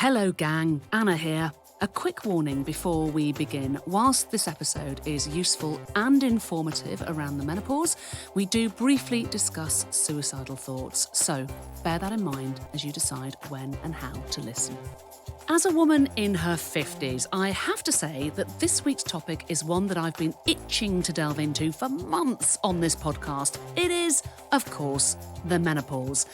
Hello gang, Anna here. A quick warning before we begin. Whilst this episode is useful and informative around the menopause, we do briefly discuss suicidal thoughts, so bear that in mind as you decide when and how to listen. As a woman in her 50s, I have to say that this week's topic is one that I've been itching to delve into for months on this podcast. It is, of course, the menopause.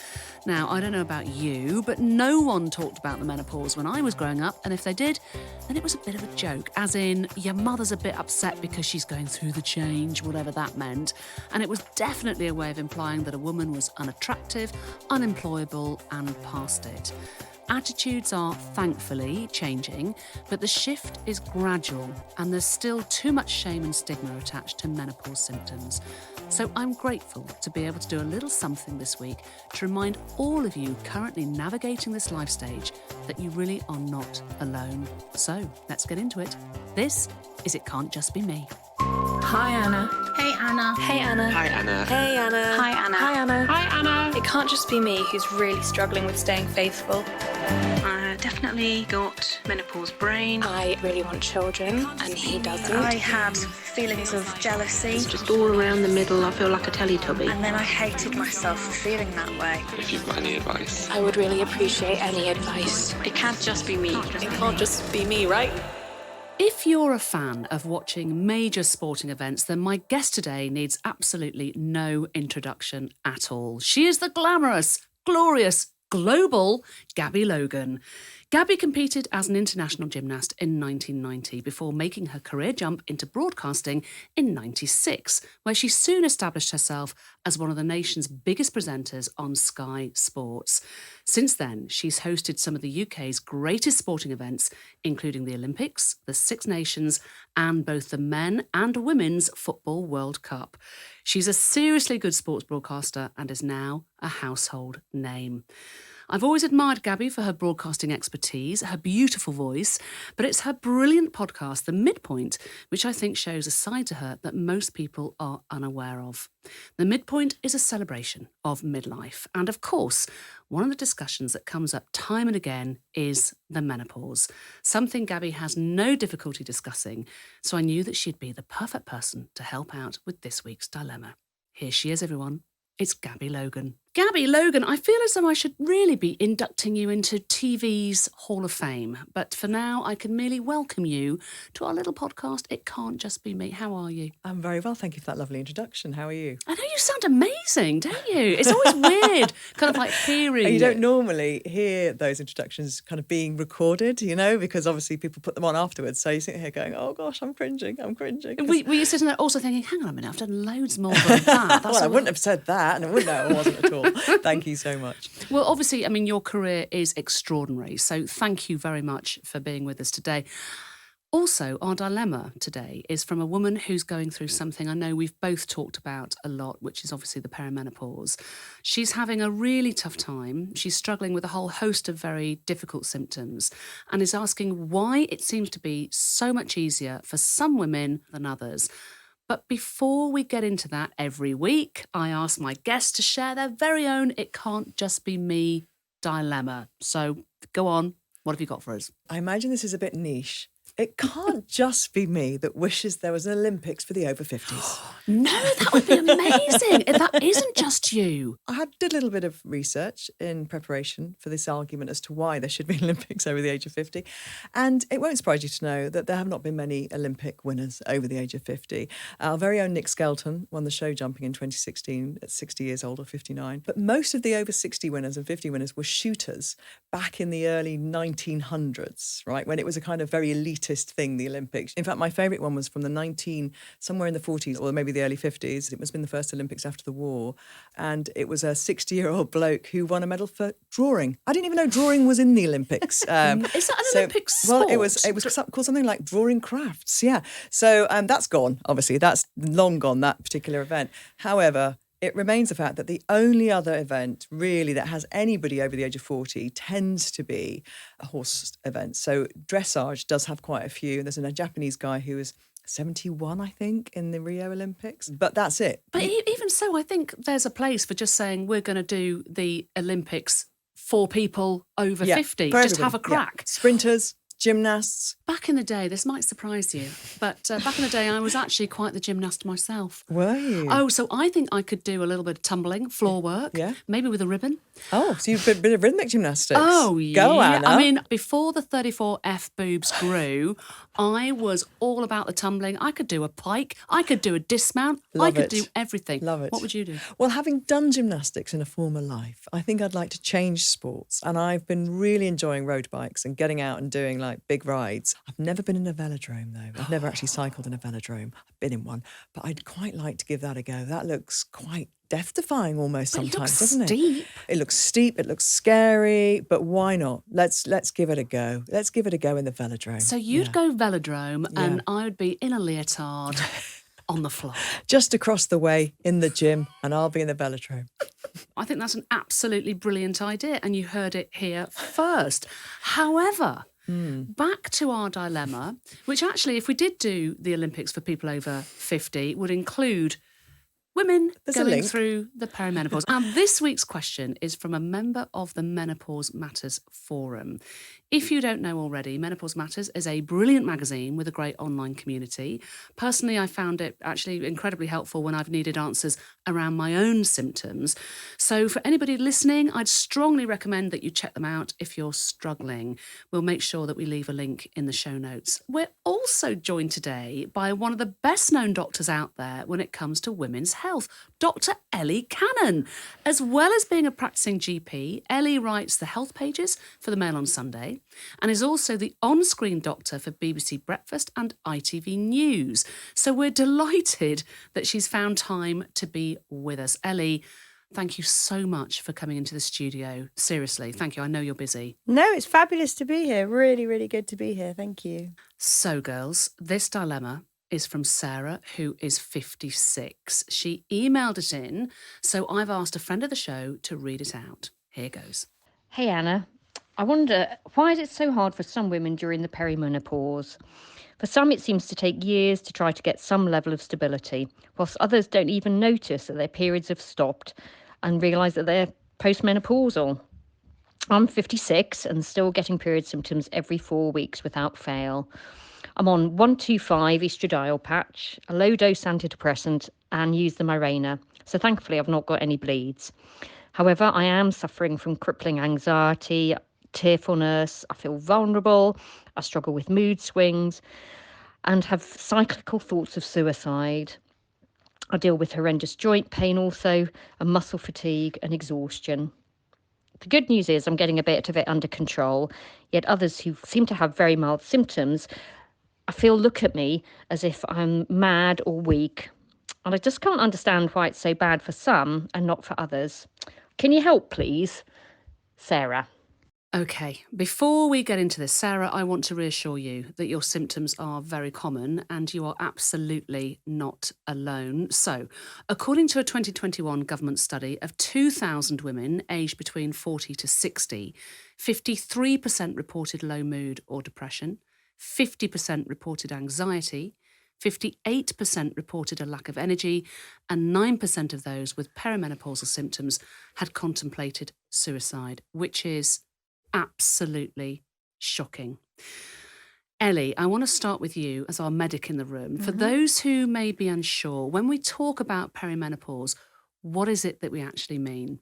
Now, I don't know about you, but no one talked about the menopause when I was growing up, and if they did, then it was a bit of a joke, as in your mother's a bit upset because she's going through the change, whatever that meant, and it was definitely a way of implying that a woman was unattractive, unemployable, and past it. Attitudes are thankfully changing, but the shift is gradual and there's still too much shame and stigma attached to menopause symptoms. So I'm grateful to be able to do a little something this week to remind all of you currently navigating this life stage that you really are not alone. So let's get into it. This is It Can't Just Be Me. Hi Anna. Hey Anna. Hey Anna. Hi Anna. Hey Anna. Hi Anna. Hi Anna. Hi Anna. It can't just be me who's really struggling with staying faithful. I definitely got menopause brain. I really want children and he doesn't. I had feelings of jealousy. Just all around the middle, I feel like a Teletubby. And then I hated myself for feeling that way. If you've got any advice. I would really appreciate any advice. It can't just be me. It can't just be me, right? If you're a fan of watching major sporting events, then my guest today needs absolutely no introduction at all. She is the glamorous, glorious, global Gabby Logan. Gabby competed as an international gymnast in 1990 before making her career jump into broadcasting in 96, where she soon established herself as one of the nation's biggest presenters on Sky Sports. Since then, she's hosted some of the UK's greatest sporting events, including the Olympics, the Six Nations, and both the Men and Women's Football World Cup. She's a seriously good sports broadcaster and is now a household name. I've always admired Gabby for her broadcasting expertise, her beautiful voice, but it's her brilliant podcast, The Mid.Point, which I think shows a side to her that most people are unaware of. The Mid.Point is a celebration of midlife, and of course, one of the discussions that comes up time and again is the menopause, something Gabby has no difficulty discussing, so I knew that she'd be the perfect person to help out with this week's dilemma. Here she is, everyone. It's Gabby Logan. Gabby Logan, I feel as though I should really be inducting you into TV's Hall of Fame, but for now I can merely welcome you to our little podcast, It Can't Just Be Me. How are you? I'm very well, thank you for that lovely introduction. How are you? I know you sound amazing, don't you? It's always weird, kind of like hearing You it. don't normally hear those introductions kind of being recorded, you know, because obviously people put them on afterwards. So you sit here going, oh gosh, I'm cringing. Were you sitting there also thinking, hang on a minute, I've done loads more than that? Well, I wouldn't have said that, and I wouldn't know it wasn't at all. Thank you so much. Well, obviously, I mean, your career is extraordinary. So thank you very much for being with us today. Also, our dilemma today is from a woman who's going through something I know we've both talked about a lot, which is obviously the perimenopause. She's having a really tough time. She's struggling with a whole host of very difficult symptoms and is asking why it seems to be so much easier for some women than others. But before we get into that, every week, I ask my guests to share their very own It Can't Just Be Me dilemma. So go on, what have you got for us? I imagine this is a bit niche. It can't just be me that wishes there was an Olympics for the over 50s. No, that would be amazing. That isn't just you. I did a little bit of research in preparation for this argument as to why there should be Olympics over the age of 50. And it won't surprise you to know that there have not been many Olympic winners over the age of 50. Our very own Nick Skelton won the show jumping in 2016 at 60 years old or 59. But most of the over 60 winners and 50 winners were shooters back in the early 1900s, right, when it was a kind of very elitist thing, the Olympics. In fact, my favourite one was from somewhere in the 40s or maybe the early 50s. It must have been the first Olympics after the war. And it was a 60-year-old bloke who won a medal for drawing. I didn't even know drawing was in the Olympics. Is that an Olympic sport? Well, it was called something like drawing crafts, yeah. So that's gone, obviously. That's long gone, that particular event. However, it remains the fact that the only other event really that has anybody over the age of 40 tends to be a horse event. So dressage does have quite a few. There's a Japanese guy who was 71, I think, in the Rio Olympics. But that's it. But even so, I think there's a place for just saying we're going to do the Olympics for people over 50. for Just have a everybody. Yeah. crack. Sprinters, gymnasts. Back in the day, this might surprise you, but back in the day, I was actually quite the gymnast myself. Were you? Oh, so I think I could do a little bit of tumbling, floor work, Yeah. maybe with a ribbon. Oh, so you've a bit of rhythmic gymnastics. Oh, Go, yeah. Anna. I mean, before the 34F boobs grew, I was all about the tumbling. I could do a pike. I could do a dismount. I Love could it. do everything. Love it. What would you do? Well, having done gymnastics in a former life, I think I'd like to change sports. And I've been really enjoying road bikes and getting out and doing like big rides. I've never been in a velodrome though. I've never actually cycled in a velodrome. I've been in one, but I'd quite like to give that a go. That looks quite death-defying almost But it sometimes, looks doesn't it? steep. It looks steep, it looks scary, but why not? Let's give it a go. Let's give it a go in the velodrome. So you'd go velodrome and Yeah. I would be in a leotard on the floor. Just across the way in the gym and I'll be in the velodrome. I think that's an absolutely brilliant idea, and you heard it here first. However, back to our dilemma, which actually, if we did do the Olympics for people over 50, would include women There's a going link. through the perimenopause. And this week's question is from a member of the Menopause Matters Forum. If you don't know already, Menopause Matters is a brilliant magazine with a great online community. Personally, I found it actually incredibly helpful when I've needed answers around my own symptoms. So for anybody listening, I'd strongly recommend that you check them out if you're struggling. We'll make sure that we leave a link in the show notes. We're also joined today by one of the best known doctors out there when it comes to women's health, Dr. Ellie Cannon. As well as being a practicing GP, Ellie writes the health pages for the Mail on Sunday and is also the on-screen doctor for BBC Breakfast and ITV News. So we're delighted that she's found time to be with us. Ellie, thank you so much for coming into the studio. Seriously, thank you. I know you're busy. No, it's fabulous to be here. Really, really good to be here. Thank you. So, girls, this dilemma is from Sarah, who is 56. She emailed it in, so I've asked a friend of the show to read it out. Here goes. Hey Anna, I wonder, why is it so hard for some women during the perimenopause? For some, it seems to take years to try to get some level of stability, whilst others don't even notice that their periods have stopped and realise that they're postmenopausal. I'm 56 and still getting period symptoms every 4 weeks without fail. I'm on 125 estradiol patch, a low-dose antidepressant, and use the Mirena. So thankfully, I've not got any bleeds. However, I am suffering from crippling anxiety, tearfulness, I feel vulnerable, I struggle with mood swings, and have cyclical thoughts of suicide. I deal with horrendous joint pain also, and muscle fatigue and exhaustion. The good news is I'm getting a bit of it under control, yet others who seem to have very mild symptoms, I feel look at me as if I'm mad or weak. And I just can't understand why it's so bad for some and not for others. Can you help, please? Sarah. Okay, before we get into this, Sarah, I want to reassure you that your symptoms are very common and you are absolutely not alone. So, according to a 2021 government study of 2,000 women aged between 40 to 60, 53% reported low mood or depression, 50% reported anxiety, 58% reported a lack of energy, and 9% of those with perimenopausal symptoms had contemplated suicide, which is absolutely shocking. Ellie, I want to start with you as our medic in the room. For those who may be unsure, when we talk about perimenopause, what is it that we actually mean?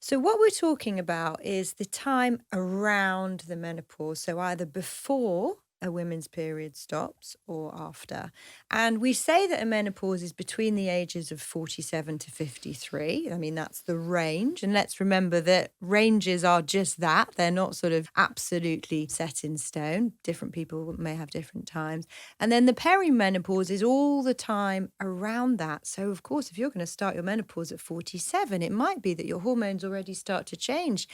So what we're talking about is the time around the menopause, so either before a woman's period stops or after. And we say that a menopause is between the ages of 47 to 53. I mean, that's the range. And let's remember that ranges are just that. They're not sort of absolutely set in stone. Different people may have different times. And then the perimenopause is all the time around that. So, of course, if you're going to start your menopause at 47, it might be that your hormones already start to change.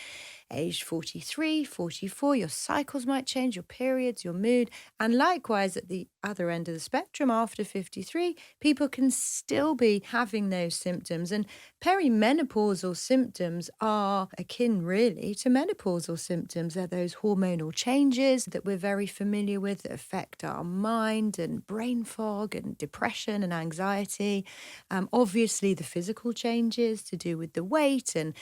Age 43, 44, your cycles might change, your periods, your mood. mood. And likewise, at the other end of the spectrum, after 53, people can still be having those symptoms. And perimenopausal symptoms are akin, really, to menopausal symptoms. They're those hormonal changes that we're very familiar with that affect our mind and brain fog and depression and anxiety. Obviously, the physical changes to do with the weight and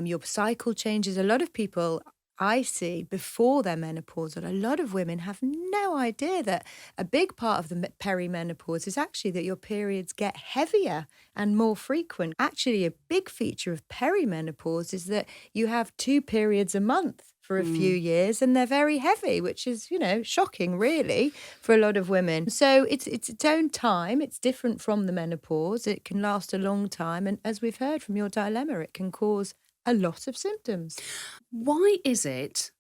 your cycle changes. A lot of people I see before their menopause, that a lot of women have no idea that a big part of the perimenopause is actually that your periods get heavier and more frequent. Actually, a big feature of perimenopause is that you have 2 periods a month for a few years, and they're very heavy, which is, shocking, really, for a lot of women. So it's its own time. It's different from the menopause. It can last a long time. And as we've heard from your dilemma, it can cause a lot of symptoms. Why is it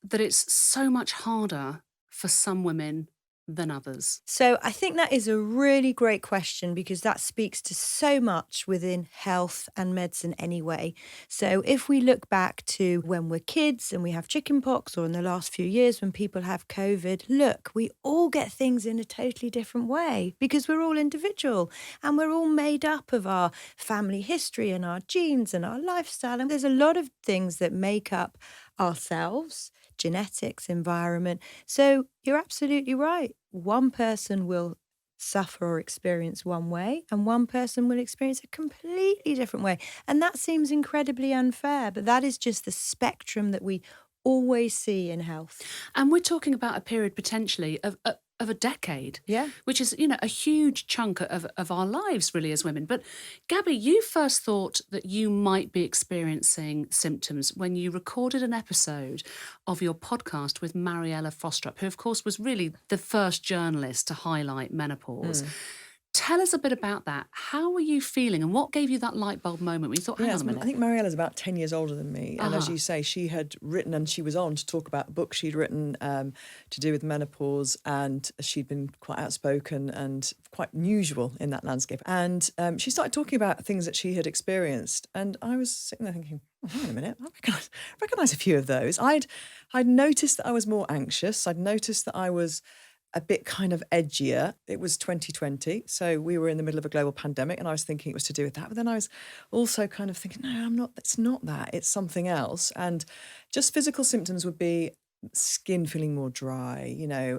that it's so much harder for some women than others? So I think that is a really great question, because that speaks to so much within health and medicine anyway. So if we look back to when we're kids and we have chickenpox, or in the last few years when people have COVID, look, we all get things in a totally different way because we're all individual and we're all made up of our family history and our genes and our lifestyle. And there's a lot of things that make up ourselves, genetics, environment. So you're absolutely right. One person will suffer or experience one way, and one person will experience a completely different way. And that seems incredibly unfair, but that is just the spectrum that we always see in health. And we're talking about a period potentially of a decade, which is, a huge chunk of our lives, really, as women. But Gabby, you first thought that you might be experiencing symptoms when you recorded an episode of your podcast with Mariella Frostrup, who, of course, was really the first journalist to highlight menopause. Tell us a bit about that. How were you feeling, and what gave you that light bulb moment when you thought, hang on a minute? I think Mariella's about 10 years older than me. And as you say, she had written, and she was on to talk about a book she'd written to do with menopause, and she'd been quite outspoken and quite unusual in that landscape. And she started talking about things that she had experienced. And I was sitting there thinking, hang on a minute, I recognise a few of those. I'd noticed that I was more anxious. I'd noticed that I was a bit kind of edgier. It was 2020, so we were in the middle of a global pandemic, and I was thinking it was to do with that. But then I was also kind of thinking, no, I'm not. It's not that. It's something else. And just physical symptoms would be skin feeling more dry,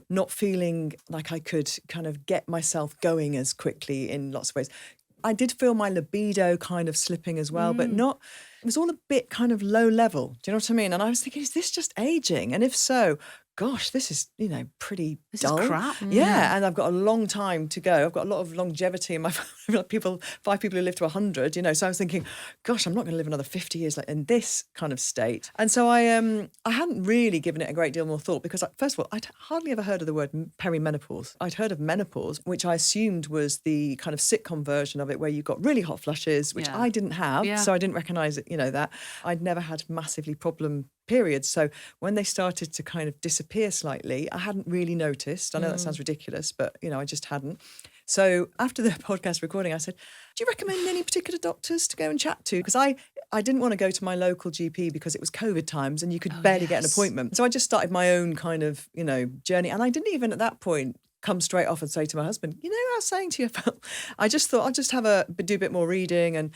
not feeling like I could kind of get myself going as quickly in lots of ways. I did feel my libido kind of slipping as well, but not. It was all a bit kind of low level. Do you know what I mean? And I was thinking, is this just aging? And if so, gosh, this is, pretty dull. Is crap. Yeah, and I've got a long time to go. I've got a lot of longevity in my family, 5 people who live to 100, So I was thinking, gosh, I'm not going to live another 50 years like in this kind of state. And so I hadn't really given it a great deal more thought because, first of all, I'd hardly ever heard of the word perimenopause. I'd heard of menopause, which I assumed was the kind of sitcom version of it where you got really hot flushes, which I didn't have, so I didn't recognise it, that. I'd never had massively problem periods. So when they started to kind of disappear slightly, I hadn't really noticed. I know that sounds ridiculous, but, I just hadn't. So after the podcast recording, I said, do you recommend any particular doctors to go and chat to? Because I didn't want to go to my local GP because it was COVID times and you could barely get an appointment. So I just started my own kind of, journey. And I didn't even at that point come straight off and say to my husband, I was saying to you, I just thought I'll just do a bit more reading. And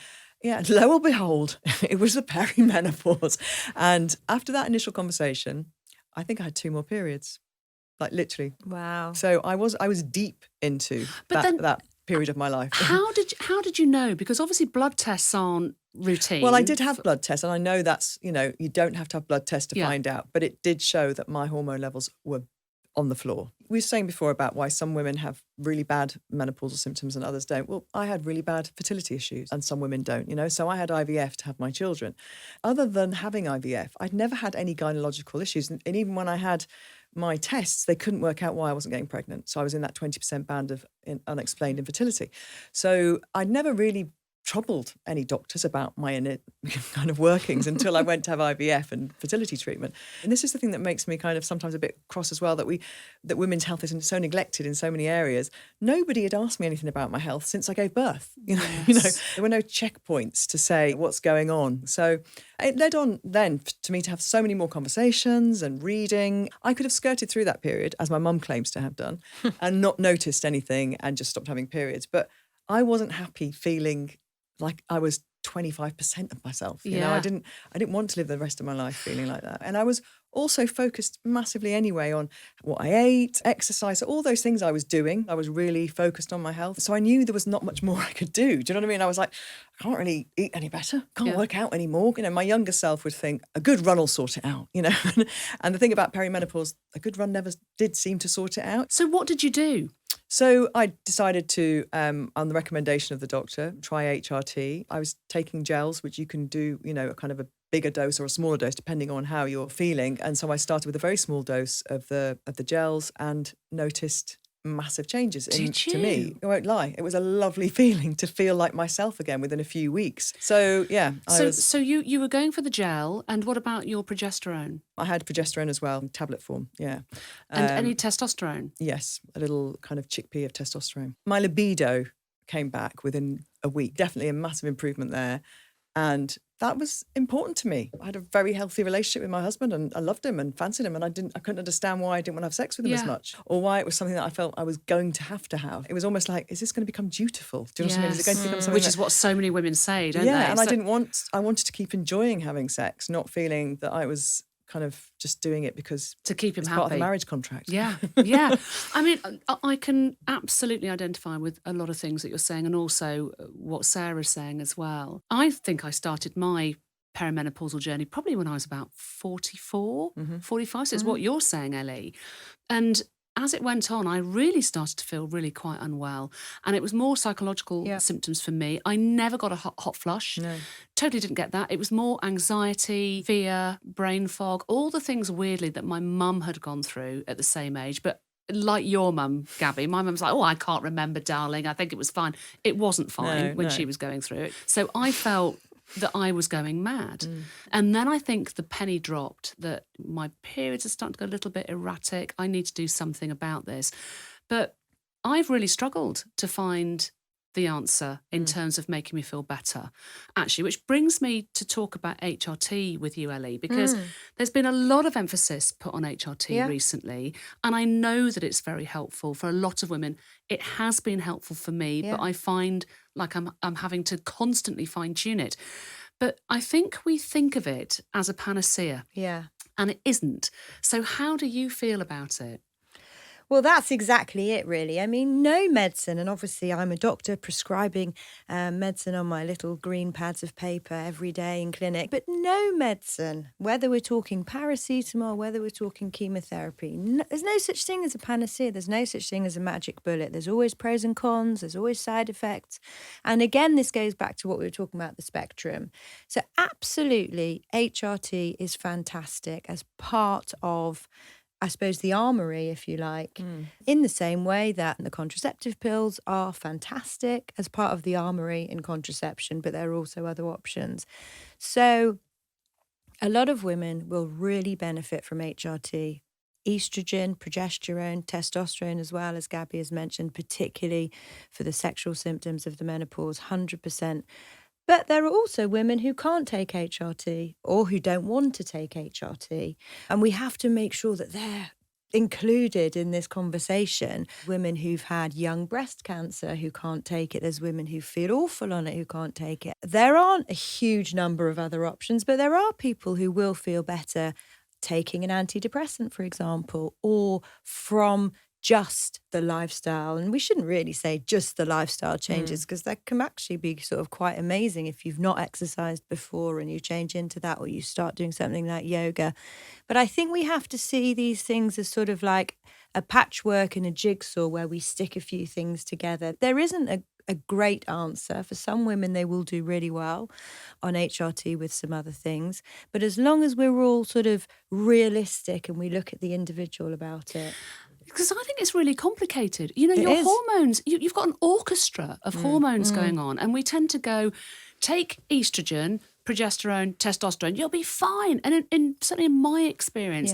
lo and behold, it was the perimenopause. And after that initial conversation, I think I had 2 more periods, like literally. Wow. So I was deep into that period of my life. How did you know? Because obviously blood tests aren't routine. Well, I did have blood tests, and I know that's, you don't have to have blood tests to find out, but it did show that my hormone levels were on the floor. We were saying before about why some women have really bad menopausal symptoms and others don't. Well, I had really bad fertility issues and some women don't, So I had IVF to have my children. Other than having IVF, I'd never had any gynecological issues. And even when I had my tests, they couldn't work out why I wasn't getting pregnant. So I was in that 20% band of unexplained infertility. So I'd never really troubled any doctors about my inner kind of workings until I went to have IVF and fertility treatment. And this is the thing that makes me kind of sometimes a bit cross as well, that women's health is so neglected in so many areas. Nobody had asked me anything about my health since I gave birth. There were no checkpoints to say what's going on. So it led on then to me to have so many more conversations and reading. I could have skirted through that period, as my mum claims to have done, and not noticed anything and just stopped having periods. But I wasn't happy feeling like I was 25% of myself. You know, I didn't want to live the rest of my life feeling like that. And I was also focused massively anyway on what I ate, exercise, all those things I was doing. I was really focused on my health. So I knew there was not much more I could do. Do you know what I mean? I was like, I can't really eat any better. Can't work out anymore. You know, my younger self would think a good run will sort it out, you know. And the thing about perimenopause, a good run never did seem to sort it out. So what did you do? So I decided to, on the recommendation of the doctor, try HRT. I was taking gels, which you can do, you know, a kind of a bigger dose or a smaller dose, depending on how you're feeling. And so I started with a very small dose of the gels and noticed massive changes to me. I won't lie. It was a lovely feeling to feel like myself again within a few weeks. So, yeah. So you were going for the gel, and what about your progesterone? I had progesterone as well, in tablet form, yeah. And any testosterone? Yes, a little kind of chickpea of testosterone. My libido came back within a week. Definitely a massive improvement there. And that was important to me. I had a very healthy relationship with my husband and I loved him and fancied him, and I couldn't understand why I didn't want to have sex with him as much, or why it was something that I felt I was going to have. It was almost like, is this going to become dutiful? Do you know what I mean? Is it going to become something Which is what so many women say, don't they? Yeah, and I wanted to keep enjoying having sex, not feeling that I was kind of just doing it because to keep him it's happy. Part of the marriage contract. Yeah. I mean, I can absolutely identify with a lot of things that you're saying, and also what Sarah's saying as well. I think I started my perimenopausal journey probably when I was about 44, 45. So it's what you're saying, Ellie. And as it went on, I really started to feel really quite unwell. And it was more psychological symptoms for me. I never got a hot flush. No. Totally didn't get that. It was more anxiety, fear, brain fog, all the things weirdly that my mum had gone through at the same age. But like your mum, Gabby, my mum's like, oh, I can't remember, darling. I think it was fine. It wasn't fine when she was going through it. So I felt that I was going mad. And then I think the penny dropped that my periods are starting to go a little bit erratic. I need to do something about this. But I've really struggled to find the answer in terms of making me feel better, actually, which brings me to talk about HRT with you, Ellie, because there's been a lot of emphasis put on HRT recently, and I know that it's very helpful for a lot of women. It has been helpful for me, but I find like I'm having to constantly fine-tune it. But I think we think of it as a panacea. Yeah. And it isn't. So how do you feel about it? Well, that's exactly it, really. I mean, no medicine, and obviously I'm a doctor prescribing medicine on my little green pads of paper every day in clinic, but no medicine, whether we're talking paracetamol, whether we're talking chemotherapy, there's no such thing as a panacea. There's no such thing as a magic bullet. There's always pros and cons. There's always side effects. And again, this goes back to what we were talking about, the spectrum. So absolutely, HRT is fantastic as part of, I suppose, the armoury, if you like, in the same way that the contraceptive pills are fantastic as part of the armoury in contraception, but there are also other options. So a lot of women will really benefit from HRT. Estrogen, progesterone, testosterone as well, as Gabby has mentioned, particularly for the sexual symptoms of the menopause, 100%. But there are also women who can't take HRT or who don't want to take HRT. And we have to make sure that they're included in this conversation. Women who've had young breast cancer who can't take it. There's women who feel awful on it who can't take it. There aren't a huge number of other options, but there are people who will feel better taking an antidepressant, for example, or from just the lifestyle. And we shouldn't really say just the lifestyle changes, because that can actually be sort of quite amazing if you've not exercised before and you change into that, or you start doing something like yoga. But I think we have to see these things as sort of like a patchwork and a jigsaw where we stick a few things together. There isn't a great answer. For some women, they will do really well on HRT with some other things. But as long as we're all sort of realistic and we look at the individual about it. Because I think it's really complicated. You know, It your is. hormones, you've got an orchestra of hormones going on, and we tend to go, take estrogen, progesterone, testosterone, you'll be fine. And certainly in my experience,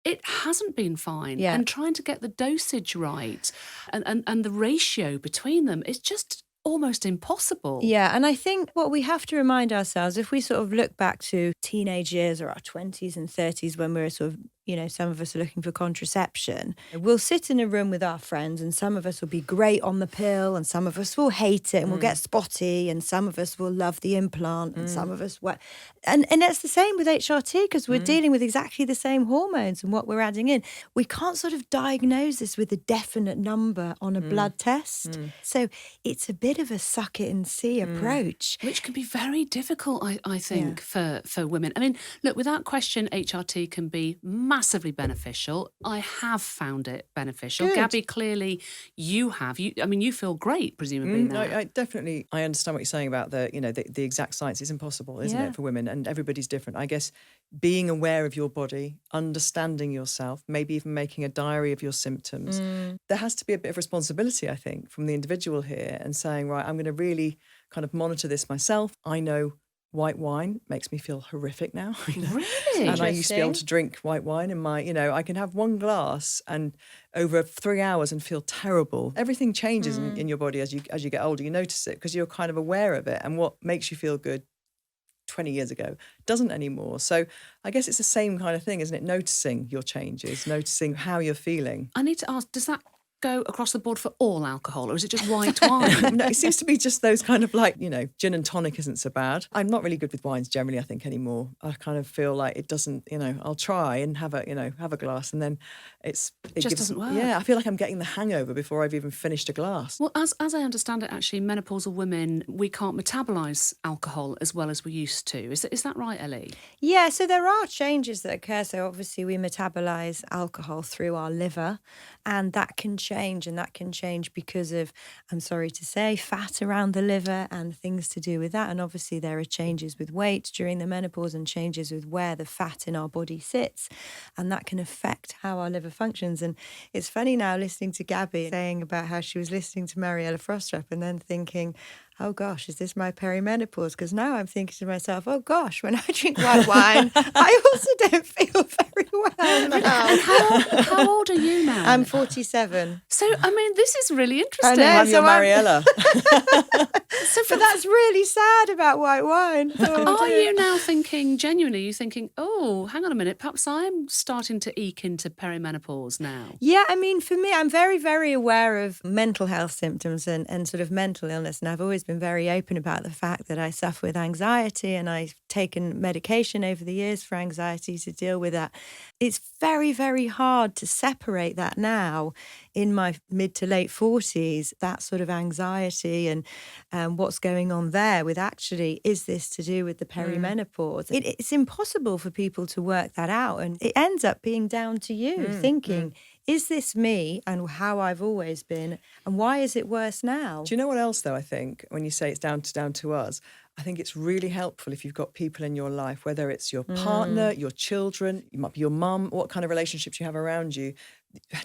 it hasn't been fine. Yeah. And trying to get the dosage right and the ratio between them is just almost impossible. Yeah, and I think what we have to remind ourselves, if we sort of look back to teenage years or our 20s and 30s when we're sort of, you know, some of us are looking for contraception, we'll sit in a room with our friends and some of us will be great on the pill and some of us will hate it and we'll get spotty and some of us will love the implant and some of us won't. And it's the same with HRT because we're dealing with exactly the same hormones and what we're adding in. We can't sort of diagnose this with a definite number on a blood test. So it's a bit of a suck it and see approach. Which can be very difficult, I think, for women. I mean, look, without question, HRT can be massively beneficial. I have found it beneficial. Good. Gabby, clearly you have. You feel great, presumably now. I understand what you're saying about the exact science is impossible, isn't it, for women? And everybody's different. I guess being aware of your body, understanding yourself, maybe even making a diary of your symptoms. There has to be a bit of responsibility, I think, from the individual here and saying, right, I'm going to really kind of monitor this myself. I know white wine makes me feel horrific now. Really? And I used to be able to drink white wine in my, I can have one glass and over 3 hours and feel terrible. Everything changes in your body as you get older. You notice it because you're kind of aware of it. And what makes you feel good 20 years ago doesn't anymore. So I guess it's the same kind of thing, isn't it? Noticing your changes, noticing how you're feeling. I need to ask, does that go across the board for all alcohol or is it just white wine? No, it seems to be just those kind of like, gin and tonic isn't so bad. I'm not really good with wines generally, I think, anymore. I kind of feel like it doesn't, I'll try and have a glass and then it just doesn't work. Yeah, I feel like I'm getting the hangover before I've even finished a glass. Well, as I understand it, actually, menopausal women, we can't metabolise alcohol as well as we used to. Is that right, Ellie? Yeah, so there are changes that occur. So obviously we metabolise alcohol through our liver and that can change. And that can change because of, I'm sorry to say, fat around the liver and things to do with that. And obviously there are changes with weight during the menopause and changes with where the fat in our body sits. And that can affect how our liver functions. And it's funny now listening to Gabby saying about how she was listening to Mariella Frostrup and then thinking, oh gosh, is this my perimenopause? Because now I'm thinking to myself, oh gosh, when I drink white wine, I also don't feel very well now. How old are you now? I'm 47. So, I mean, this is really interesting. I know, I'm your Mariella. But that's really sad about white wine. Are you now thinking, genuinely, you thinking, oh, hang on a minute, perhaps I'm starting to eke into perimenopause now? Yeah, I mean, for me, I'm very, very aware of mental health symptoms and sort of mental illness. And I've always been very open about the fact that I suffer with anxiety and I've taken medication over the years for anxiety to deal with that. It's very, very hard to separate that now in my mid to late 40s, that sort of anxiety and what's going on there with actually, is this to do with the perimenopause? It's impossible for people to work that out. And it ends up being down to you thinking, is this me and how I've always been? And why is it worse now? Do you know what else, though, I think, when you say it's down to us? I think it's really helpful if you've got people in your life, whether it's your partner, your children, it might be your mum, what kind of relationships you have around you,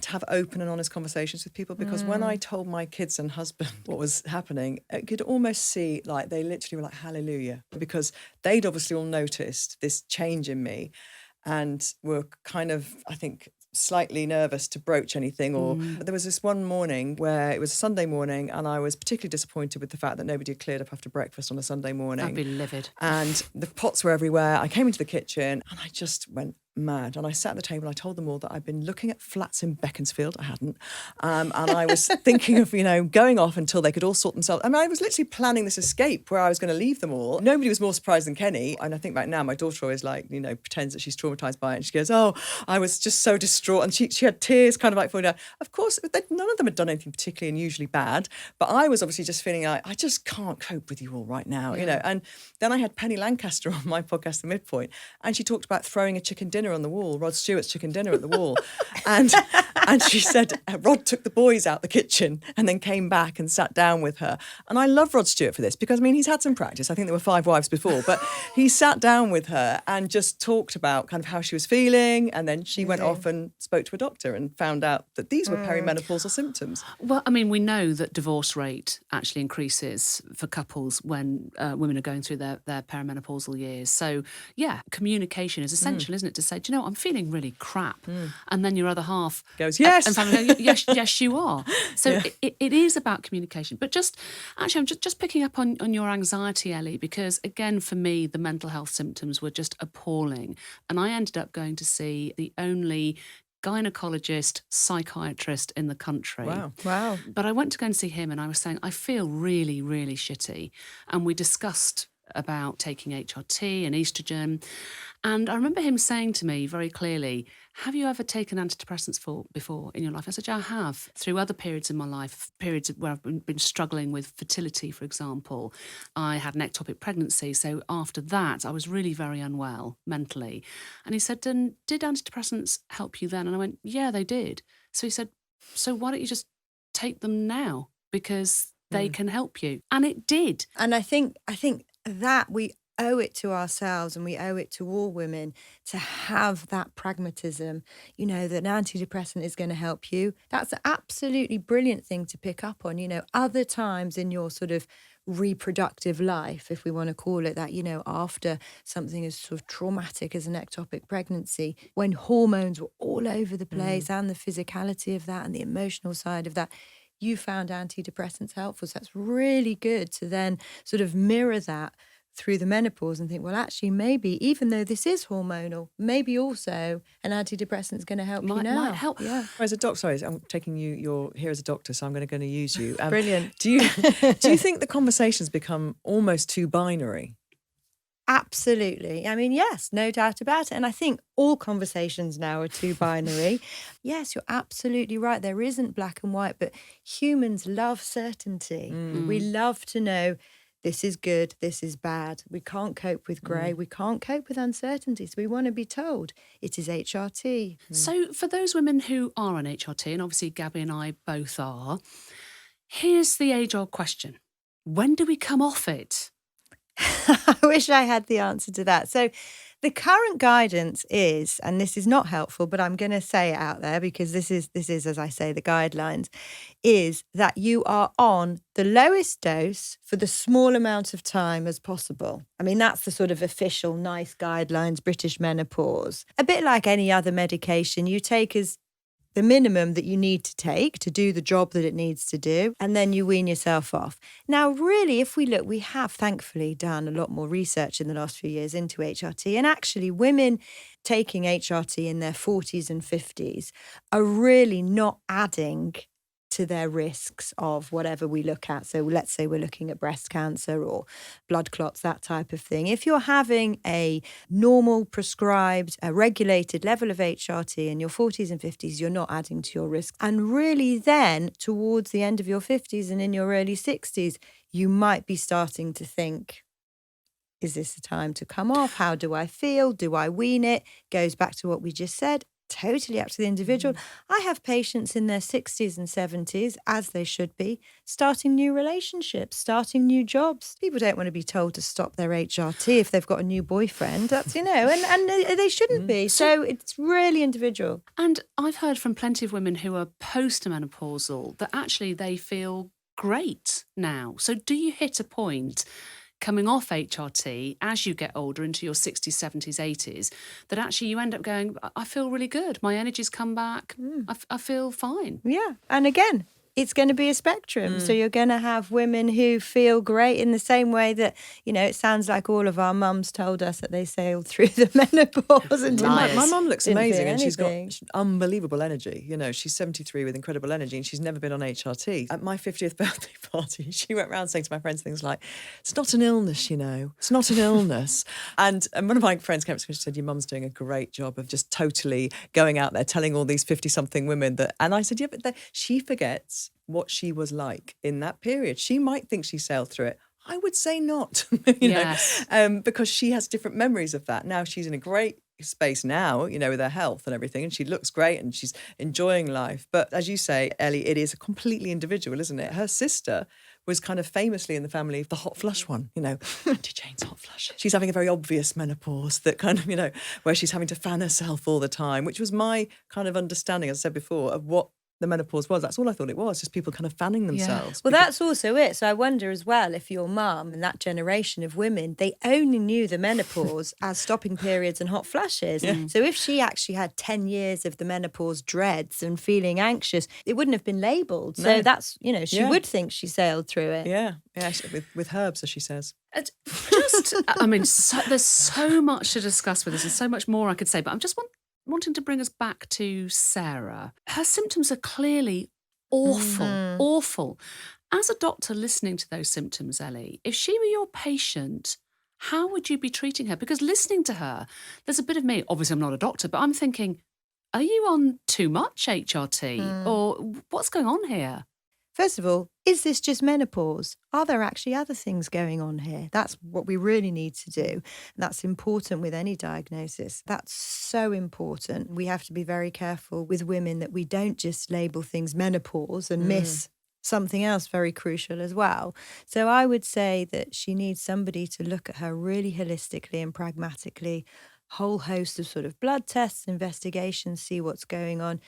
to have open and honest conversations with people. Because when I told my kids and husband what was happening, I could almost see, like, they literally were like, hallelujah, because they'd obviously all noticed this change in me and were kind of, I think, slightly nervous to broach anything. Or there was this one morning where it was a Sunday morning and I was particularly disappointed with the fact that nobody had cleared up after breakfast on a Sunday morning. I'd be livid. And the pots were everywhere. I came into the kitchen and I just went mad. And I sat at the table and I told them all that I'd been looking at flats in Beaconsfield. I hadn't. And I was thinking of, going off until they could all sort themselves. I mean, I was literally planning this escape where I was going to leave them all. Nobody was more surprised than Kenny. And I think back now, my daughter always pretends that she's traumatised by it. And she goes, oh, I was just so distraught. And she had tears kind of like falling down. Of course, none of them had done anything particularly unusually bad. But I was obviously just feeling like, I just can't cope with you all right now, And then I had Penny Lancaster on my podcast, The Mid.Point, and she talked about throwing a chicken dinner on the wall, Rod Stewart's chicken dinner at the wall. And And she said Rod took the boys out the kitchen and then came back and sat down with her. And I love Rod Stewart for this because, I mean, he's had some practice. I think there were 5 wives before, but he sat down with her and just talked about kind of how she was feeling. And then she went off and spoke to a doctor and found out that these were perimenopausal symptoms. Well, I mean, we know that divorce rate actually increases for couples when women are going through their perimenopausal years. So, yeah, communication is essential, isn't it? To say, do you know, I'm feeling really crap. And then your other half goes, yes. And family go, yes, you are. So it is about communication. But I'm just picking up on your anxiety, Ellie, because, again, for me, the mental health symptoms were just appalling. And I ended up going to see the only gynecologist, psychiatrist in the country. Wow. But I went to go and see him and I was saying, I feel really, really shitty. And we discussed about taking HRT and estrogen. And I remember him saying to me very clearly, have you ever taken antidepressants before in your life? I said, yeah, I have. Through other periods in my life, periods where I've been struggling with fertility, for example. I had an ectopic pregnancy. So after that, I was really very unwell mentally. And he said, did antidepressants help you then? And I went, yeah, they did. So he said, so why don't you just take them now? Because they can help you. And it did. And I think that we owe it to ourselves and we owe it to all women to have that pragmatism, you know, that an antidepressant is going to help you. That's an absolutely brilliant thing to pick up on. You know, other times in your sort of reproductive life, if we want to call it that, you know, after something as sort of traumatic as an ectopic pregnancy, when hormones were all over the place and the physicality of that and the emotional side of that, you found antidepressants helpful. So that's really good to then sort of mirror that through the menopause and think, well, actually, maybe even though this is hormonal, maybe also an antidepressant is going to help you now. Might help. Yeah. As a doctor, sorry, I'm taking you're here as a doctor, so I'm going to use you. Brilliant. Do you think the conversations become almost too binary? Absolutely. I mean, yes, no doubt about it. And I think all conversations now are too binary. Yes, you're absolutely right. There isn't black and white, but humans love certainty. We love to know this is good, this is bad. We can't cope with grey. We can't cope with uncertainty. So we want to be told it is HRT. So for those women who are on HRT, and obviously Gabby and I both are, here's the age-old question. When do we come off it? I wish I had the answer to that. So the current guidance is, and this is not helpful, but I'm going to say it out there because this is, as I say, the guidelines, is that you are on the lowest dose for the small amount of time as possible. I mean, that's the sort of official nice guidelines, British menopause. A bit like any other medication, you take as the minimum that you need to take to do the job that it needs to do, and then you wean yourself off. Now, really, if we look, we have thankfully done a lot more research in the last few years into HRT, and actually women taking HRT in their 40s and 50s are really not adding to their risks of whatever we look at. So let's say we're looking at breast cancer or blood clots, that type of thing. If you're having a normal, prescribed, a regulated level of HRT in your 40s and 50s, you're not adding to your risk. And really then, towards the end of your 50s and in your early 60s, you might be starting to think, is this the time to come off? How do I feel? Do I wean it? Goes back to what we just said. Totally up to the individual. I have patients in their 60s and 70s, as they should be, starting new relationships, starting new jobs. People don't want to be told to stop their HRT if they've got a new boyfriend. That's, you know, and they shouldn't be. So it's really individual. And I've heard from plenty of women who are post-menopausal that actually they feel great now. So do you hit a point coming off HRT as you get older into your 60s, 70s, 80s, that actually you end up going, I feel really good. My energy's come back. I feel fine. Yeah. And again, it's going to be a spectrum. So you're going to have women who feel great in the same way that, you know, it sounds like all of our mums told us that they sailed through the menopause. And My mum looks didn't feel amazing and she's got anything. unbelievable energy. You know, she's 73 with incredible energy and she's never been on HRT. At my 50th birthday party, she went around saying to my friends things like, it's not an illness, you know, it's not an illness. And one of my friends came up to me and she said, your mum's doing a great job of just totally going out there telling all these 50-something women that, and I said, yeah, but she forgets what she was like in that period. She might think she sailed through it. I would say not, you know, because she has different memories of that. Now she's in a great space now, with her health and everything, and she looks great and she's enjoying life. But as you say, Ellie, it is completely individual, isn't it? Her sister was kind of famously in the family the hot flush one, Auntie Jane's hot flush. She's having a very obvious menopause that kind of, where she's having to fan herself all the time, which was my kind of understanding, as I said before, of what the menopause was. That's all I thought it was, just people kind of fanning themselves. Well, that's also it. So I wonder as well if your mum and that generation of women, they only knew the menopause as stopping periods and hot flashes. Yeah. So if she actually had 10 years of the menopause dreads and feeling anxious, it wouldn't have been labelled. So No. that's, she would think she sailed through it. Yeah, with herbs, as she says. There's so much to discuss with this and so much more I could say, but I'm just wanting to bring us back to Sarah. Her symptoms are clearly awful. As a doctor listening to those symptoms, Ellie, if she were your patient, how would you be treating her? Because listening to her, there's a bit of me, obviously I'm not a doctor, but I'm thinking, are you on too much HRT? Or what's going on here? First of all, is this just menopause? Are there actually other things going on here? That's what we really need to do. And that's important with any diagnosis. That's so important. We have to be very careful with women that we don't just label things menopause and miss something else very crucial as well. So I would say that she needs somebody to look at her really holistically and pragmatically, whole host of sort of blood tests, investigations, see what's going on.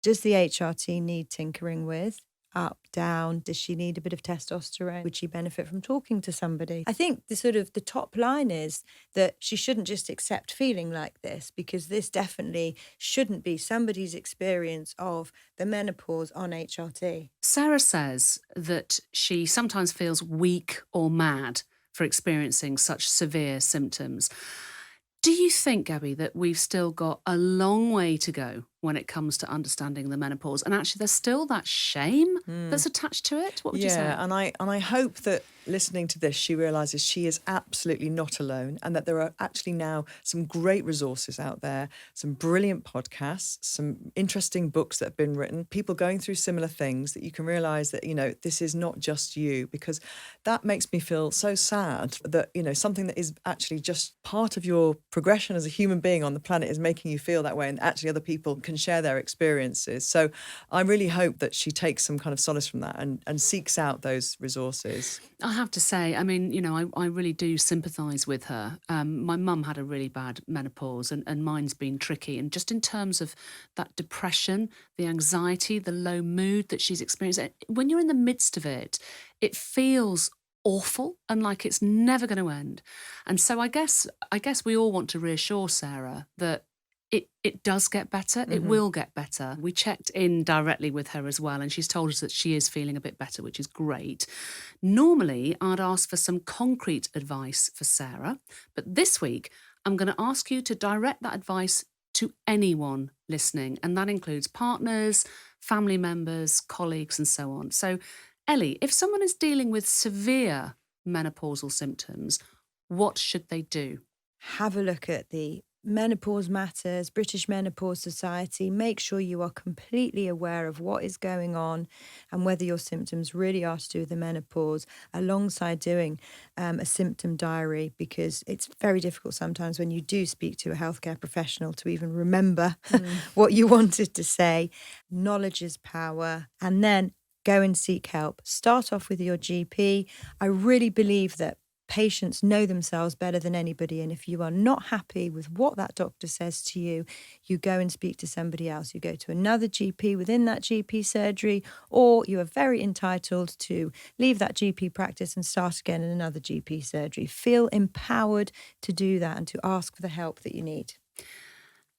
Does the HRT need tinkering with? Up, down? Does she need a bit of testosterone? Would she benefit from talking to somebody? I think the top line is that she shouldn't just accept feeling like this, because this definitely shouldn't be somebody's experience of the menopause on HRT. Sarah says that she sometimes feels weak or mad for experiencing such severe symptoms. Do you think, Gabby, that we've still got a long way to go when it comes to understanding the menopause? And actually, there's still that shame that's attached to it? What would you say? Yeah, and I hope that listening to this, she realises she is absolutely not alone, and that there are actually now some great resources out there, some brilliant podcasts, some interesting books that have been written, people going through similar things, that you can realise that, this is not just you, because that makes me feel so sad that, something that is actually just part of your progression as a human being on the planet is making you feel that way, and actually other people can share their experiences. So I really hope that she takes some kind of solace from that and seeks out those resources. I have to say, I really do sympathise with her. My mum had a really bad menopause and mine's been tricky. And just in terms of that depression, the anxiety, the low mood that she's experiencing, when you're in the midst of it, it feels awful and like it's never going to end. And so I guess we all want to reassure Sarah that it does get better. It will get better. We checked in directly with her as well, and she's told us that she is feeling a bit better, which is great. Normally, I'd ask for some concrete advice for Sarah, but this week, I'm going to ask you to direct that advice to anyone listening, and that includes partners, family members, colleagues, and so on. So, Ellie, if someone is dealing with severe menopausal symptoms, what should they do? Have a look at the Menopause Matters, British Menopause Society. Make sure you are completely aware of what is going on and whether your symptoms really are to do with the menopause, alongside doing a symptom diary, because it's very difficult sometimes when you do speak to a healthcare professional to even remember what you wanted to say. Knowledge is power. And then go and seek help. Start off with your GP. I really believe that patients know themselves better than anybody. And if you are not happy with what that doctor says to you, you go and speak to somebody else. You go to another GP within that GP surgery, or you are very entitled to leave that GP practice and start again in another GP surgery. Feel empowered to do that and to ask for the help that you need.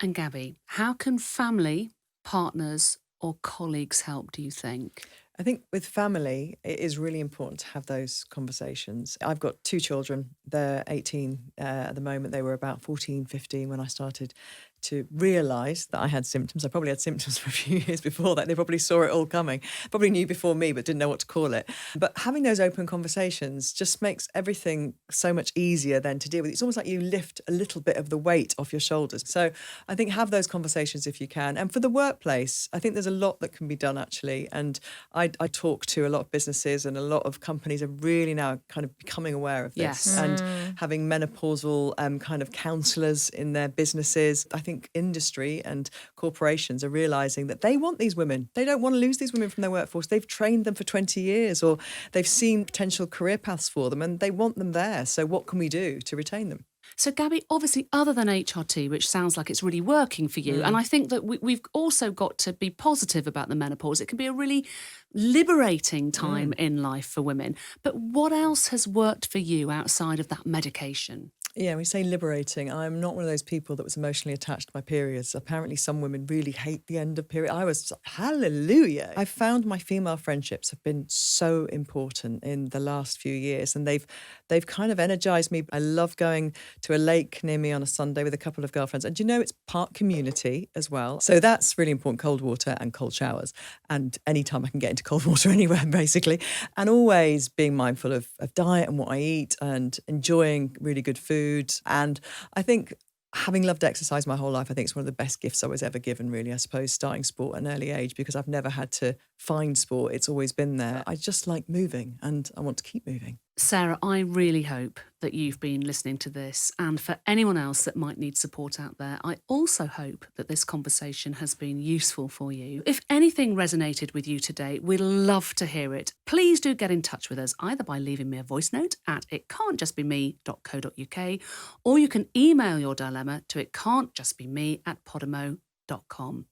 And Gabby, how can family, partners, or colleagues help, do you think? I think with family, it is really important to have those conversations. I've got 2 children. They're 18 at the moment. They were about 14, 15 when I started to realise that I had symptoms. I probably had symptoms for a few years before that. They probably saw it all coming, probably knew before me, but didn't know what to call it. But having those open conversations just makes everything so much easier then to deal with. It's almost like you lift a little bit of the weight off your shoulders. So I think have those conversations if you can. And for the workplace, I think there's a lot that can be done actually. And I talk to a lot of businesses, and a lot of companies are really now kind of becoming aware of this. Yes. And having menopausal kind of counsellors in their businesses. I think industry and corporations are realising that they want these women. They don't want to lose these women from their workforce. They've trained them for 20 years, or they've seen potential career paths for them, and they want them there. So what can we do to retain them? So, Gabby, obviously, other than HRT, which sounds like it's really working for you, and I think that we've also got to be positive about the menopause. It can be a really liberating time in life for women. But what else has worked for you outside of that medication? Yeah, we say liberating. I'm not one of those people that was emotionally attached to my periods. Apparently some women really hate the end of period. I was, hallelujah. I found my female friendships have been so important in the last few years, and they've kind of energised me. I love going to a lake near me on a Sunday with a couple of girlfriends. And it's part community as well. So that's really important, cold water and cold showers. And anytime I can get into cold water anywhere, basically. And always being mindful of diet and what I eat, and enjoying really good food. And I think having loved exercise my whole life, I think it's one of the best gifts I was ever given, really, I suppose, starting sport at an early age, because I've never had to find sport. It's always been there. I just like moving, and I want to keep moving. Sarah, I really hope that you've been listening to this, and for anyone else that might need support out there, I also hope that this conversation has been useful for you. If anything resonated with you today, we'd love to hear it. Please do get in touch with us, either by leaving me a voice note at itcan'tjustbeme.co.uk, or you can email your dilemma to itcan'tjustbeme@podimo.com.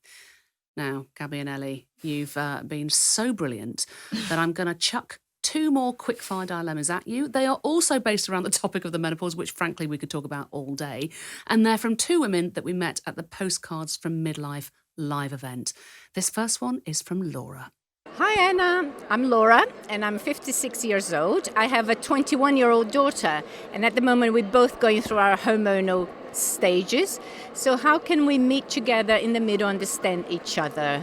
Now, Gabby and Ellie, you've been so brilliant that I'm going to chuck 2 more quickfire dilemmas at you. They are also based around the topic of the menopause, which frankly we could talk about all day. And they're from 2 women that we met at the Postcards from Midlife live event. This first one is from Laura. Hi Anna, I'm Laura and I'm 56 years old. I have a 21-year-old daughter, and at the moment we're both going through our hormonal stages. So how can we meet together in the middle, understand each other?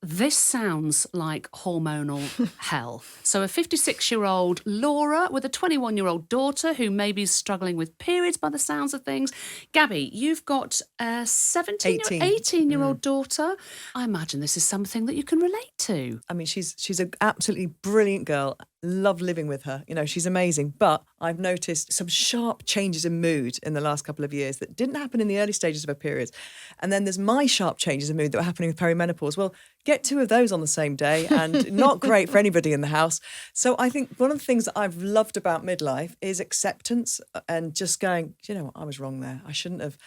This sounds like hormonal hell. So a 56-year-old Laura with a 21-year-old daughter who may be struggling with periods by the sounds of things. Gabby, you've got a 18-year-old daughter. I imagine this is something that you can relate to. I mean, she's an absolutely brilliant girl. Love living with her. She's amazing. But I've noticed some sharp changes in mood in the last couple of years that didn't happen in the early stages of her periods. And then there's my sharp changes in mood that were happening with perimenopause. Well, get 2 of those on the same day, and not great for anybody in the house. So I think one of the things that I've loved about midlife is acceptance, and just going, what, I was wrong there. I shouldn't have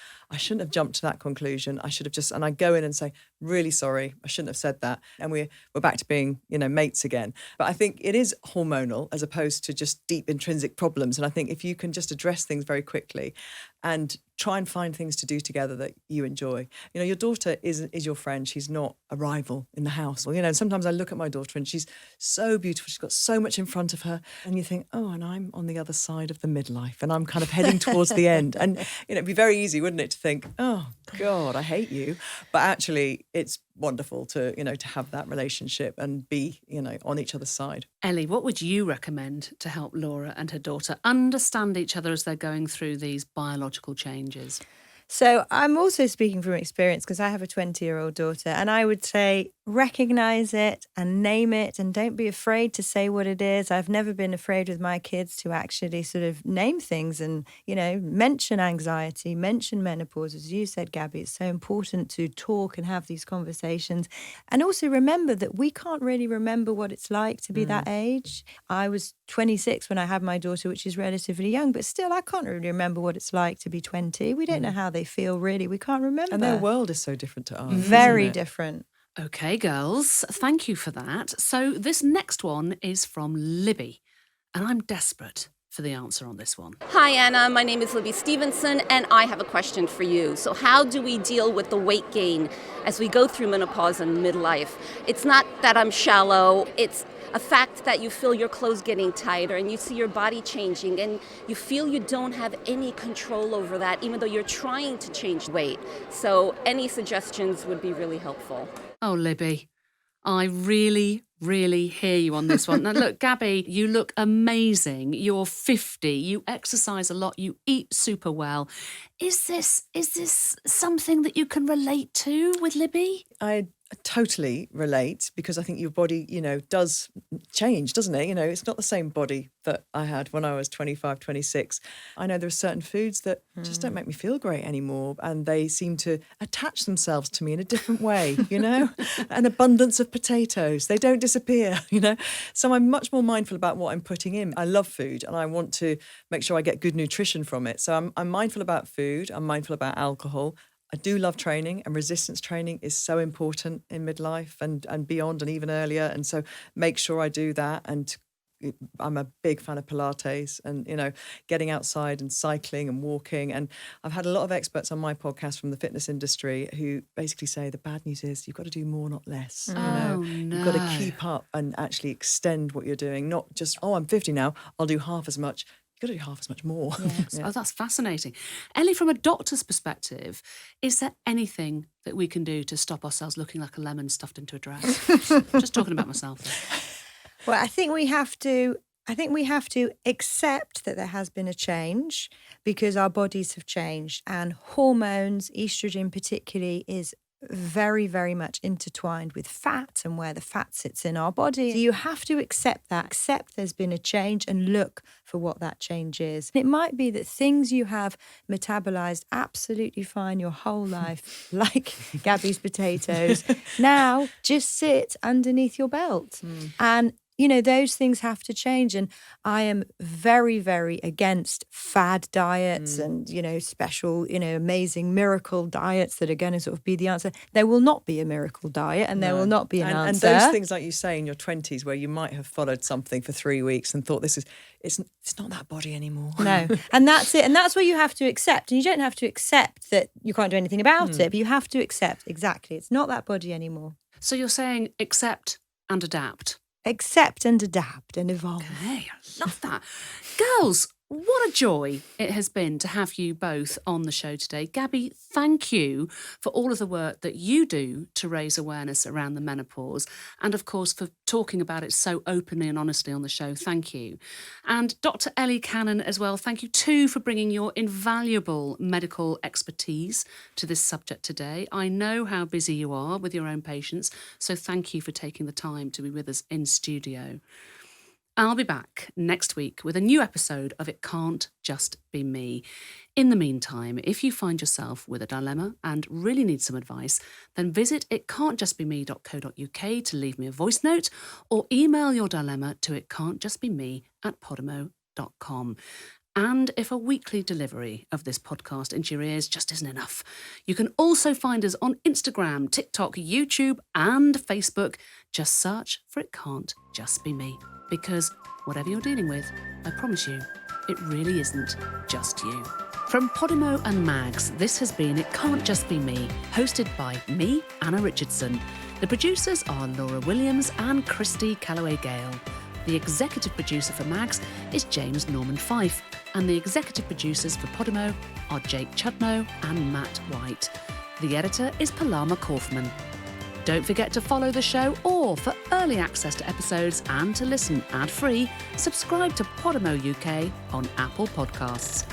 jumped to that conclusion. I should have just, and I go in and say, really sorry, I shouldn't have said that. And we're back to being, mates again. But I think it is hormonal as opposed to just deep intrinsic problems. And I think if you can just address things very quickly and try and find things to do together that you enjoy. Your daughter is your friend. She's not a rival in the house. Well, sometimes I look at my daughter and she's so beautiful. She's got so much in front of her. And you think, oh, and I'm on the other side of the midlife and I'm kind of heading towards the end. And, it'd be very easy, wouldn't it, to think, oh, God, I hate you. But actually, it's wonderful to, to have that relationship and be, on each other's side. Ellie, what would you recommend to help Laura and her daughter understand each other as they're going through these biological changes? So I'm also speaking from experience because I have a 20-year-old daughter, and I would say recognise it and name it, and don't be afraid to say what it is. I've never been afraid with my kids to actually sort of name things and, mention anxiety, mention menopause. As you said, Gabby, it's so important to talk and have these conversations. And also remember that we can't really remember what it's like to be that age. I was 26 when I had my daughter, which is relatively young, but still I can't really remember what it's like to be 20. We don't know how they feel, really. We can't remember. And their world is so different to ours. Very different. Okay, girls, thank you for that. So this next one is from Libby, and I'm desperate for the answer on this one. Hi, Anna. My name is Libby Stevenson, and I have a question for you. So how do we deal with the weight gain as we go through menopause and midlife? It's not that I'm shallow. It's a fact that you feel your clothes getting tighter and you see your body changing and you feel you don't have any control over that, even though you're trying to change weight. So any suggestions would be really helpful. Oh, Libby, I really hear you on this one. Now, look, Gabby, you look amazing. You're 50. You exercise a lot. You eat super well. Is this something that you can relate to with Libby? I totally relate, because I think your body, does change, doesn't it? It's not the same body that I had when I was 25, 26. I know there are certain foods that just don't make me feel great anymore, and they seem to attach themselves to me in a different way, An abundance of potatoes, they don't disappear, So I'm much more mindful about what I'm putting in. I love food and I want to make sure I get good nutrition from it. So I'm mindful about food, I'm mindful about alcohol. I do love training, and resistance training is so important in midlife and beyond, and even earlier. And so make sure I do that. And I'm a big fan of Pilates and, getting outside and cycling and walking. And I've had a lot of experts on my podcast from the fitness industry who basically say the bad news is you've got to do more, not less. You've got to keep up and actually extend what you're doing. Not just, I'm 50 now, I'll do half as much. You've got to do half as much more. Yes. Oh, that's fascinating. Ellie, from a doctor's perspective, is there anything that we can do to stop ourselves looking like a lemon stuffed into a dress? Just talking about myself there. Well, I think we have to accept that there has been a change, because our bodies have changed, and hormones, estrogen particularly, is very, very much intertwined with fat and where the fat sits in our body. So you have to accept there's been a change and look for what that change is. It might be that things you have metabolized absolutely fine your whole life, like Gabby's potatoes, now just sit underneath your belt. And those things have to change. And I am very, very against fad diets and, special, amazing miracle diets that are going to sort of be the answer. There will not be a miracle diet, and there will not be an answer. And those things, like you say, in your 20s, where you might have followed something for 3 weeks and thought it's not that body anymore. No. And that's it. And that's what you have to accept. And you don't have to accept that you can't do anything about it, but you have to accept, exactly, it's not that body anymore. So you're saying accept and adapt. Accept and adapt and evolve. Okay, I love that. Girls, what a joy it has been to have you both on the show today. Gabby, thank you for all of the work that you do to raise awareness around the menopause, and of course for talking about it so openly and honestly on the show. Thank you. And Dr. Ellie Cannon as well, thank you too for bringing your invaluable medical expertise to this subject today. I know how busy you are with your own patients, so thank you for taking the time to be with us in studio. I'll be back next week with a new episode of It Can't Just Be Me. In the meantime, if you find yourself with a dilemma and really need some advice, then visit itcan'tjustbeme.co.uk to leave me a voice note, or email your dilemma to itcan'tjustbeme@podimo.com. And if a weekly delivery of this podcast into your ears just isn't enough, you can also find us on Instagram, TikTok, YouTube and Facebook. Just search for It Can't Just Be Me. Because whatever you're dealing with, I promise you, it really isn't just you. From Podimo and Mags, this has been It Can't Just Be Me, hosted by me, Anna Richardson. The producers are Laura Williams and Christy Calloway-Gale. The executive producer for Mags is James Norman Fife, and the executive producers for Podimo are Jake Chudnow and Matt White. The editor is Palama Kaufman. Don't forget to follow the show, or for early access to episodes and to listen ad-free, subscribe to Podimo UK on Apple Podcasts.